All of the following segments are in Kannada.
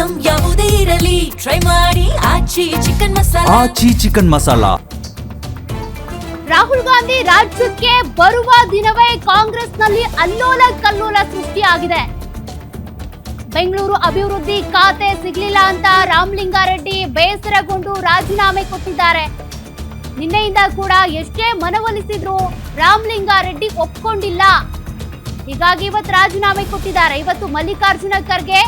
ಐಟಂ ಯಾವುದೇ ಇರಲಿ ಟ್ರೈ ಮಾಡಿ ಆಚಿ ಚಿಕನ್ ಮಸಾಲಾ. ರಾಹುಲ್ ಗಾಂಧಿ ರಾಜ್ಯಕ್ಕೆ ಬರುವ ದಿನವೇ ಕಾಂಗ್ರೆಸ್ನಲ್ಲಿ ಅಲ್ಲೋಲ ಕಲ್ಲೋಲ ಸೃಷ್ಟಿಯಾಗಿದೆ. ಬೆಂಗಳೂರು ಅಭಿವೃದ್ಧಿ ಖಾತೆ ಸಿಗ್ಲಿಲ್ಲ ಅಂತ ರಾಮಲಿಂಗಾರೆಡ್ಡಿ ಬೇಸರಗೊಂಡು ರಾಜೀನಾಮೆ ಕೊಟ್ಟಿದ್ದಾರೆ. ನಿನ್ನೆಯಿಂದ ಕೂಡ ಎಷ್ಟೇ ಮನವೊಲಿಸಿದ್ರು ರಾಮಲಿಂಗಾರೆಡ್ಡಿ ಒಪ್ಕೊಂಡಿಲ್ಲ. ಹೀಗಾಗಿ ಇವತ್ತು ರಾಜೀನಾಮೆ ಕೊಟ್ಟಿದ್ದಾರೆ. ಇವತ್ತು ಮಲ್ಲಿಕಾರ್ಜುನ ಖರ್ಗೆ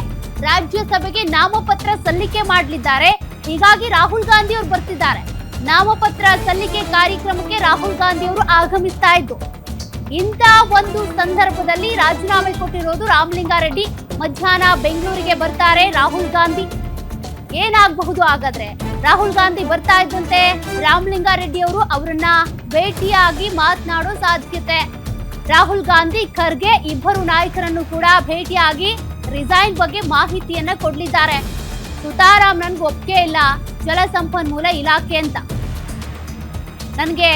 ರಾಜ್ಯಸಭೆಗೆ ನಾಮಪತ್ರ ಸಲ್ಲಿಕೆ ಮಾಡಲಿದ್ದಾರೆ. ಹೀಗಾಗಿ ರಾಹುಲ್ ಗಾಂಧಿ ಅವರು ಬರ್ತಿದ್ದಾರೆ. ನಾಮಪತ್ರ ಸಲ್ಲಿಕೆ ಕಾರ್ಯಕ್ರಮಕ್ಕೆ ರಾಹುಲ್ ಗಾಂಧಿ ಅವರು ಆಗಮಿಸ್ತಾ ಇದ್ದು, ಇಂಥ ಒಂದು ಸಂದರ್ಭದಲ್ಲಿ ರಾಜೀನಾಮೆ ಕೊಟ್ಟಿರೋದು ರಾಮಲಿಂಗಾರೆಡ್ಡಿ. ಮಧ್ಯಾಹ್ನ ಬೆಂಗಳೂರಿಗೆ ಬರ್ತಾರೆ ರಾಹುಲ್ ಗಾಂಧಿ. ಏನಾಗಬಹುದು ಹಾಗಾದ್ರೆ? ರಾಹುಲ್ ಗಾಂಧಿ ಬರ್ತಾ ಇದ್ದಂತೆ ರಾಮಲಿಂಗಾರೆಡ್ಡಿ ಅವರು ಅವರನ್ನ ಭೇಟಿಯಾಗಿ ಮಾತನಾಡೋ ಸಾಧ್ಯತೆ. ರಾಹುಲ್ ಗಾಂಧಿ ಖರ್ಗೆ ಇಬ್ಬರು ನಾಯಕರನ್ನು ಕೂಡ ಭೇಟಿಯಾಗಿ ರಿಸೈನ್ ಬಗ್ಗೆ ಮಾಹಿತಿಯನ್ನ ಕೊಡ್ಲಿದ್ದಾರೆ. ಸುತಾರಾಮ್ ನನ್ಗೆ ಒಪ್ಪಿಗೆ ಇಲ್ಲ ಜಲಸಂಪನ್ಮೂಲ ಇಲಾಖೆ ಅಂತ, ನನ್ಗೆ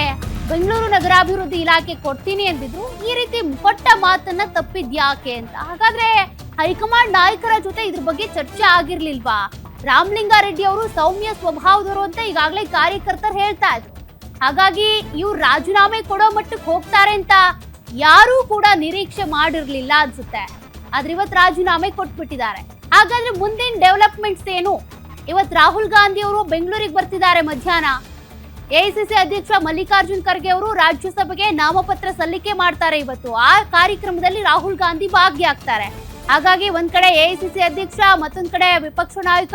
ಬೆಂಗಳೂರು ನಗರಾಭಿವೃದ್ಧಿ ಇಲಾಖೆ ಕೊಡ್ತೀನಿ ಅಂದಿದ್ರು. ಈ ರೀತಿ ಕೊಟ್ಟ ಮಾತನ್ನ ತಪ್ಪಿದ್ಯಾಕೆ ಅಂತ. ಹಾಗಾದ್ರೆ ಹೈಕಮಾಂಡ್ ನಾಯಕರ ಜೊತೆ ಇದ್ರ ಬಗ್ಗೆ ಚರ್ಚೆ ಆಗಿರ್ಲಿಲ್ವಾ? ರಾಮಲಿಂಗಾರೆಡ್ಡಿ ಅವರು ಸೌಮ್ಯ ಸ್ವಭಾವದವರು ಅಂತ ಈಗಾಗಲೇ ಕಾರ್ಯಕರ್ತರು ಹೇಳ್ತಾ ಇದ್ರು. ಹಾಗಾಗಿ ಇವ್ರು ರಾಜೀನಾಮೆ ಕೊಡೋ ಮಟ್ಟಕ್ಕೆ ಹೋಗ್ತಾರೆ ಅಂತ ಯಾರೂ ಕೂಡ ನಿರೀಕ್ಷೆ ಮಾಡಿರ್ಲಿಲ್ಲ ಅನ್ಸುತ್ತೆ. ಆದ್ರೆ ಇವತ್ತು ರಾಜೀನಾಮೆ ಕೊಟ್ಬಿಟ್ಟಿದ್ದಾರೆ. ಹಾಗಾದ್ರೆ ಮುಂದಿನ ಡೆವಲಪ್ಮೆಂಟ್ಸ್ ಏನು? ಇವತ್ತು ರಾಹುಲ್ ಗಾಂಧಿ ಅವರು ಬೆಂಗಳೂರಿಗೆ ಬರ್ತಿದ್ದಾರೆ ಮಧ್ಯಾಹ್ನ. ಎಐಸಿಸಿ ಅಧ್ಯಕ್ಷ ಮಲ್ಲಿಕಾರ್ಜುನ್ ಖರ್ಗೆ ಅವರು ರಾಜ್ಯಸಭೆಗೆ ನಾಮಪತ್ರ ಸಲ್ಲಿಕೆ ಮಾಡ್ತಾರೆ ಇವತ್ತು. ಆ ಕಾರ್ಯಕ್ರಮದಲ್ಲಿ ರಾಹುಲ್ ಗಾಂಧಿ ಭಾಗಿಯಾಗ್ತಾರೆ. ಹಾಗಾಗಿ ಒಂದ್ ಕಡೆ ಎಐಸಿಸಿ ಅಧ್ಯಕ್ಷ, ಮತ್ತೊಂದ್ ಕಡೆ ವಿಪಕ್ಷ ನಾಯಕ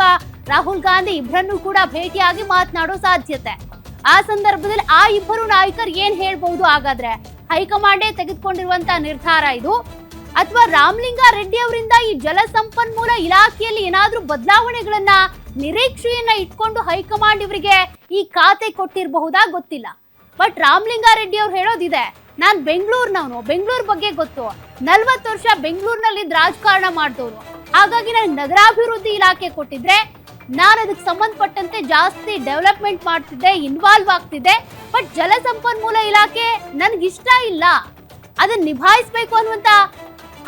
ರಾಹುಲ್ ಗಾಂಧಿ ಇಬ್ಬರನ್ನು ಕೂಡ ಭೇಟಿಯಾಗಿ ಮಾತನಾಡೋ ಸಾಧ್ಯತೆ. ಆ ಸಂದರ್ಭದಲ್ಲಿ ಆ ಇಬ್ಬರು ನಾಯಕರು ಏನ್ ಹೇಳ್ಬಹುದು? ಹಾಗಾದ್ರೆ ಹೈಕಮಾಂಡೇ ತೆಗೆದುಕೊಂಡಿರುವಂತ ನಿರ್ಧಾರ ಇದು, ಅಥವಾ ರಾಮಲಿಂಗಾರೆಡ್ಡಿ ಅವರಿಂದ ಈ ಜಲಸಂಪನ್ಮೂಲ ಇಲಾಖೆಯಲ್ಲಿ ಏನಾದ್ರೂ ಬದಲಾವಣೆಗಳನ್ನ ನಿರೀಕ್ಷೆಯನ್ನ ಇಟ್ಕೊಂಡು ಹೈಕಮಾಂಡ್ ಇವರಿಗೆ ಈ ಖಾತೆ ಕೊಟ್ಟಿರಬಹುದಾ ಗೊತ್ತಿಲ್ಲ. ಬಟ್ ರಾಮಲಿಂಗಾರೆಡ್ಡಿ ಅವ್ರು ಹೇಳೋದಿದೆ, ನಾನ್ ಬೆಂಗಳೂರಿನವನು, ಬೆಂಗಳೂರು ಬಗ್ಗೆ ಗೊತ್ತು, 40 ವರ್ಷ ಬೆಂಗಳೂರಿನಲ್ಲಿ ರಾಜಕಾರಣ ಮಾಡಿದವರು. ಹಾಗಾಗಿ ನನಗೆ ನಗರಾಭಿವೃದ್ಧಿ ಇಲಾಖೆ ಕೊಟ್ಟಿದ್ರೆ ನಾನು ಅದಕ್ಕೆ ಸಂಬಂಧಪಟ್ಟಂತೆ ಜಾಸ್ತಿ ಡೆವಲಪ್ಮೆಂಟ್ ಮಾಡ್ತಿದ್ದೆ, ಇನ್ವಾಲ್ವ್ ಆಗ್ತಿದ್ದೆ. ಬಟ್ ಜಲಸಂಪನ್ಮೂಲ ಇಲಾಖೆ ನನ್ಗಿಷ್ಟ ಇಲ್ಲ, ಅದನ್ನ ನಿಭಾಯಿಸ್ಬೇಕು ಅನ್ನುವಂತ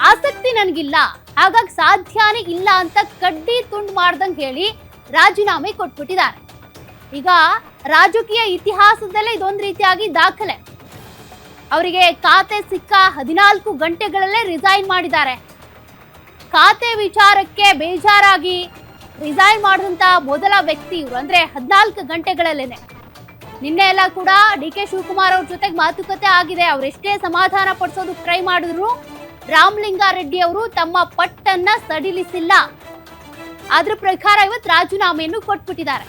ಆಸಕ್ತಿ ನನಗಿಲ್ಲ, ಹಾಗಾಗಿ ಸಾಧ್ಯನೇ ಇಲ್ಲ ಅಂತ ಕಡ್ಡಿ ತುಂಡು ಮಾಡ್ದಂಗೆ ಹೇಳಿ ರಾಜೀನಾಮೆ ಕೊಟ್ಬಿಟ್ಟಿದ್ದಾರೆ. ಈಗ ರಾಜಕೀಯ ಇತಿಹಾಸದಲ್ಲೇ ಇದೊಂದು ರೀತಿಯಾಗಿ ದಾಖಲೆ. ಅವರಿಗೆ ಖಾತೆ ಸಿಕ್ಕ 14 ಗಂಟೆಗಳಲ್ಲೇ ರಿಸೈನ್ ಮಾಡಿದ್ದಾರೆ. ಖಾತೆ ವಿಚಾರಕ್ಕೆ ಬೇಜಾರಾಗಿ ರಿಸೈನ್ ಮಾಡಿದಂತ ಮೊದಲ ವ್ಯಕ್ತಿ ಇವರು. ಅಂದ್ರೆ 14 ಗಂಟೆಗಳಲ್ಲೇನೆ. ನಿನ್ನೆ ಎಲ್ಲ ಕೂಡ ಡಿ.ಕೆ. ಶಿವಕುಮಾರ್ ಅವ್ರ ಜೊತೆಗೆ ಮಾತುಕತೆ ಆಗಿದೆ. ಅವರೆಷ್ಟೇ ಸಮಾಧಾನ ಪಡಿಸೋದಕ್ಕೆ ಟ್ರೈ ಮಾಡಿದ್ರು ರಾಮಲಿಂಗಾರೆಡ್ಡಿ ಅವರು ತಮ್ಮ ಪಟ್ಟನ್ನ ಸಡಿಲಿಸಿಲ್ಲ. ಅದ್ರ ಪ್ರಕಾರ ಇವತ್ತು ರಾಜೀನಾಮೆಯನ್ನು ಕೊಟ್ಬಿಟ್ಟಿದ್ದಾರೆ.